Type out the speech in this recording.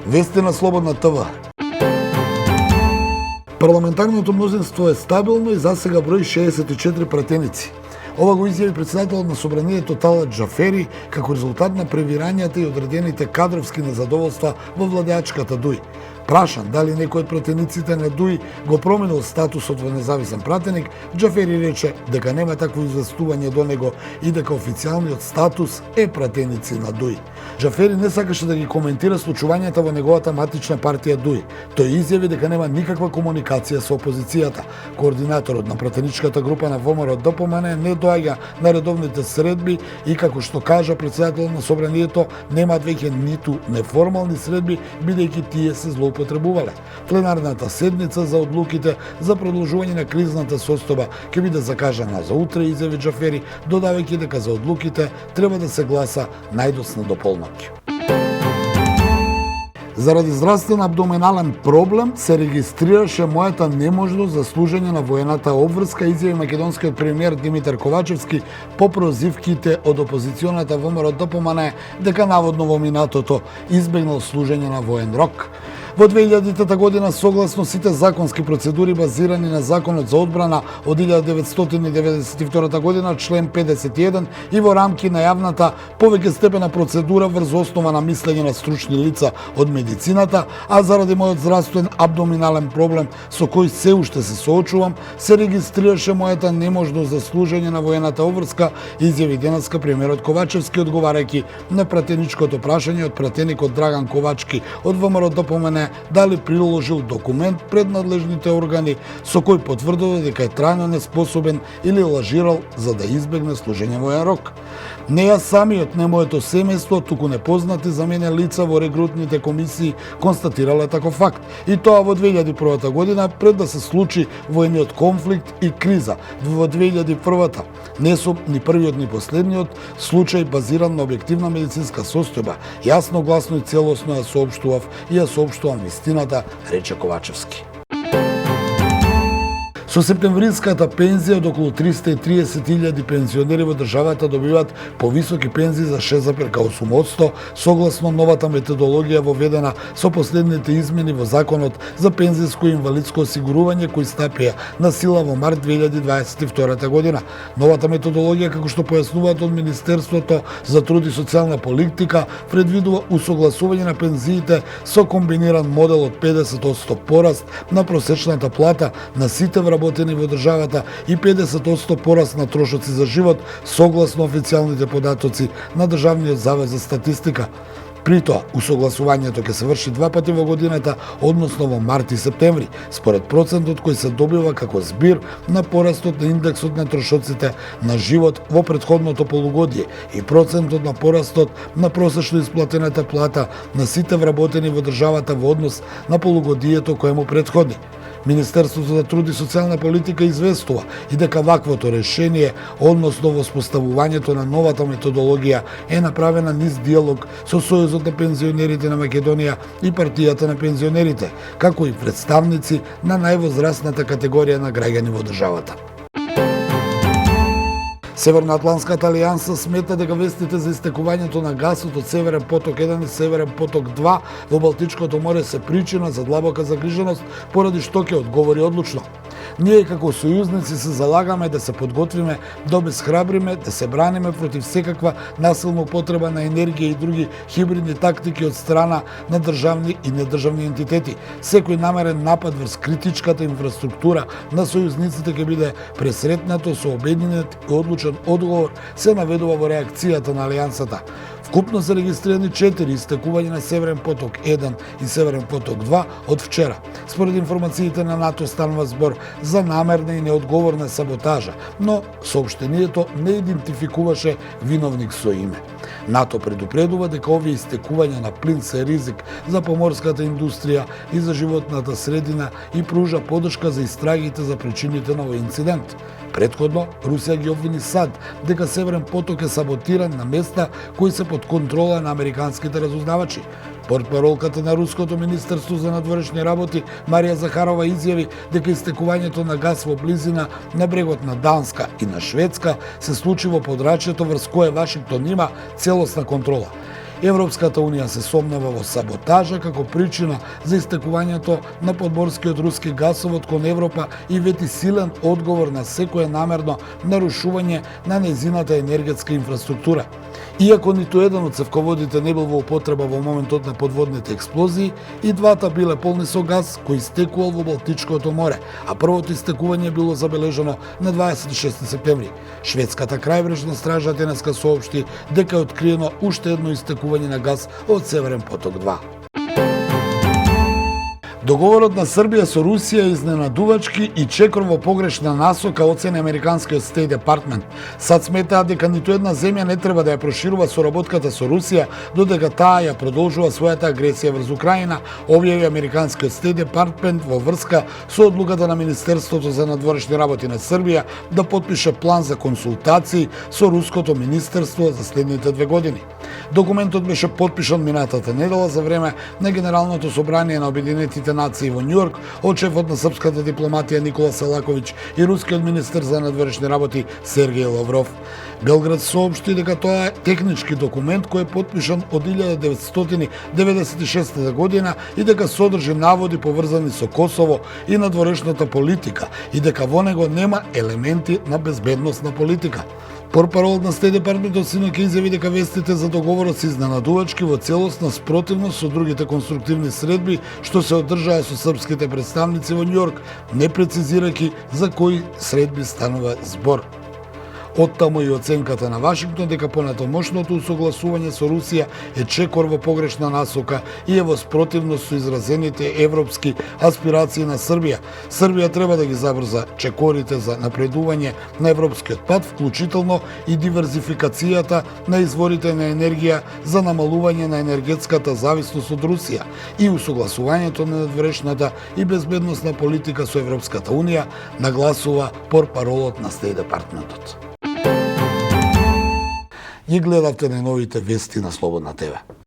Вести на Слободна ТВ. Парламентарното мнозинство е стабилно и засега брои 64 пратеници. Ова го изјави председателот на собранието Талат Џафери како резултат на превирањата и одредените кадровски незадоволства во владеачката ДУИ. Прашан дали некој од пратениците на ДУИ го променил статусот во независен пратеник, Џафери рече дека нема такво известување до него и дека официјалниот статус е пратеници на ДУИ. Џафери не сакаше да ги коментира случувањата во неговата матична партија ДУИ. Тој изјави дека нема никаква комуникација со опозицијата. Координаторот на пратеничката група на ВМРО ДПМН не доаѓа на редовните средби и како што кажа председателот на собранието, немаат веќе ниту неформални средби, бидејќи тие се злоупотребувале. Пленарната седница за одлуките за продолжување на кризната состојба ќе биде закажана за утре, изјави Џафери, додавајќи дека за одлуките треба да се гласа најдоцна до полноќ. Заради здравствен абдоминален проблем се регистрираше мојата неможност за служење на воената обврска, изјави македонскиот премиер Димитар Ковачевски по прозивките од опозиционата ВМРО ДПМН дека наводно во минатото избегнал служење на воен рок. Во 2000 година, согласно сите законски процедури базирани на Законот за одбрана од 1992 година, член 51 и во рамки на јавната повеќе степена процедура врз основа на мислење на стручни лица од медицината, а заради мојот здравствен абдоминален проблем со кој се уште се соочувам, се регистрираше мојата неможност за служење на воената обврска, изјави денеска премиерот Ковачевски одговарајќи на пратеничкото прашање од пратеникот Драган Ковачки од ВМРО ДПМН дали приложил документ пред надлежните органи со кој потврдува дека е трајно неспособен или лажирал за да избегне служење воен рок. Не ја самиот, не моето семејство, туку непознати за мене лица во регрутните комисии констатирале таков факт. И тоа во 2001 година, пред да се случи воениот конфликт и криза во 2001. Не сум ни првиот ни последниот случај базиран на објективна медицинска состојба. Јасно, гласно и целосно ја соопштував и ја соопштувам вистината, рече Ковачевски. Со септемвриската пензија од околу 330.000 пензионери во државата добиваат повисоки пензии за 6,8%, согласно новата методологија воведена со последните измени во Законот за пензиско и инвалидско осигурување кој стапија на сила во март 2022 година. Новата методологија, како што појаснуваат од Министерството за труд и социјална политика, предвидува усогласување на пензиите со комбиниран модел од 50% пораст на просечната плата на сите вработени во државата и 50% пораст на трошоци за живот, согласно официјалните податоци на Државниот завод за статистика. При тоа, усогласувањето ќе се врши два пати во годината, односно во март и септември, според процентот кој се добива како збир на порастот на индексот на трошоците на живот во претходното полугодие и процентот на порастот на просечно исплатената плата на сите вработени во државата во однос на полугодието кое му претходи. Министерството за труд и социјална политика известува и дека ваквото решение, односно воспоставувањето на новата методологија, е направена низ диалог со Сојузот на пензионерите на Македонија и партијата на пензионерите, како и представници на највозрастната категорија на граѓани во државата. Северноатланската алијанса смета дека вестите за истекувањето на гасот од Северен поток 1 и Северен поток 2 во Балтичкото море се причина за длабока загриженост, поради што ќе одговори одлучно. Ние како сојузници се залагаме да се подготвиме, да обесхрабриме, да се браниме против секаква насилна употреба на енергија и други хибридни тактики од страна на државни и недржавни ентитети. Секој намерен напад врз критичката инфраструктура на сојузниците ќе биде пресретнато со обединет и одлучен одговор, се наведува во реакцијата на алијансата. Вкупно се регистрирани 4 истекувања на Северен поток 1 и Северен поток 2 од вчера. Според информациите на НАТО станува збор за намерна и неодговорна саботажа, но соопштението не идентификуваше виновник со име. НАТО предупредува дека овие истекувања на плин се ризик за поморската индустрија и за животната средина и пружа подршка за истрагите за причините на овој инцидент. Претходно, Русија ги обвини САД дека Северен поток е саботиран на места кои се под контрола на американските разузнавачи. Портпаролката на Руското министерство за надворешни работи Марија Захарова изјави дека истекувањето на газ во близина на брегот на Данска и на Шведска се случи во подрачјето врз кое Вашингтон има целосна контрола. Европската унија се сомнева во саботажа како причина за истекувањето на подморскиот руски гасовод кон Европа и вети силен одговор на секое намерно нарушување на нејзината енергетска инфраструктура. Иако ниту еден од цевководите не бил во употреба во моментот на подводните експлозии, и двата биле полни со газ кој истекувал во Балтичкото море, а првото истекување било забележано на 26 септември. Шведската крајбрежна стража денеска соопшти дека е откриено уште едно истекување на газ од Северен поток 2. Договорот на Србија со Русија е изненадувачки и чекор во погрешна насока, оцени американскиот State Department. САД сметаат дека ниту една земја не треба да ја проширува соработката со Русија додека таа ја продолжува својата агресија врз Украина, објави американскиот State Department во врска со одлуката на Министерството за надворешни работи на Србија да потпише план за консултации со Руското министерство за следните 2 години. Документот беше потпишан минатата недела за време на Генералното собрание на Обединетите нации во Њујорк од шефот на српската дипломатија Никола Селаковиќ и рускиот министер за надворешни работи Сергеј Лавров. Белград соопшти дека тоа е технички документ кој е потпишан од 1996 година и дека содржи наводи поврзани со Косово и надворешната политика и дека во него нема елементи на безбедносна политика. Портпаролот на State Department синоќа изјави дека вестите за договорот се изненадувачки во целосна спротивност со другите конструктивни средби што се одржаа со српските представници во Њујорк, не прецизирајќи за кои средби станува збор. Оттаму и оценката на Вашингтон дека понатамошното усогласување со Русија е чекор во погрешна насока и е во спротивност со изразените европски аспирации на Србија. Србија треба да ги забрза чекорите за напредување на европскиот пат, вклучително и диверзификацијата на изворите на енергија за намалување на енергетската зависност од Русија и усогласувањето на надворешната и безбедносна политика со Европската унија, нагласува портпаролот на State Departmentот. Ги гледавте најновите вести на Слободна ТВ.